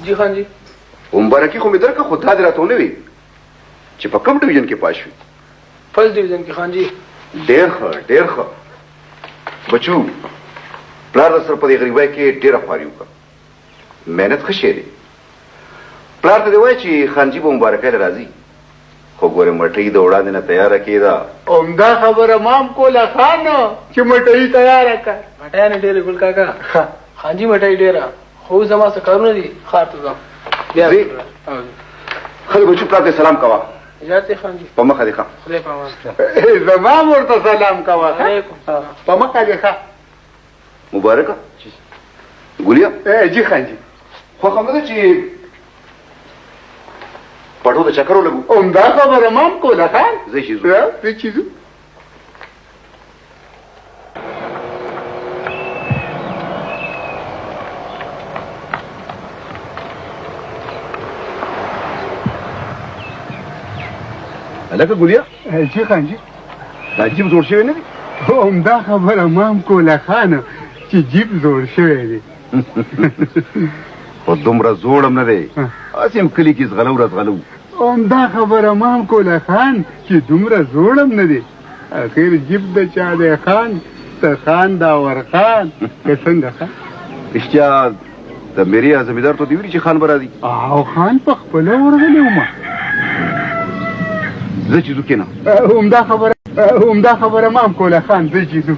جی خان جی. مبارکي خو مې درکړه خو تا دې راته ونه وي چې په کوم ډویژن کې پاس شوې؟ فرست ډویژن کې خان جي. ډېر ښه ډېر ښه. بچو پلار در سره په دې غریبۍ کې ډېره خواري وکړه. محنت ښه شی دی. پلار ته دې وایي چې خانجي به مبارکۍ له راځي خو ګورې مټۍ د وړاندې نه تیاره کېده. عمده خبره مام کوله خان چې مټۍ تیاره کړه. مټۍ نه ډېرې ګل کاکا. خان جي مټۍ ډېره خو زما څه کارونه دي ښار ته ځم. بیا خلک بچو پلار ته سلام کوه. اجازه خان جي. په مخه دې ښه. خدای په امان. زما ورته سلام کوه. علیکم. په مخه دې ښه. مبارکه ګولیا. جی خان جي. خو خبره ده چې پټو د چکر ولګو. عمده خبره مام کوله خان. زه شي زو. زه چې زو. لکه ګولیا. جی خان جي. دا جیب جوړ شوی نه دی؟ عمده خبره مام کوله خان چې جیب زوړ شوی دی. خو دومره زوړ هم نه دی. هسې هم کلي کې زغلو رزغلو. عمده خبره مام کوله خان چې دومره زوړ هم نه دی. اخر جیب د چا دی خان ته خان داور خان که څنګه خان؟ رښتیا د میریا زمیندار ته دې ویلي چې خان به راځي؟ او خان په خپله ورغلی وم. زه چې ځو کېنه. عمده خبره مام کوله خان. زه چې ځو.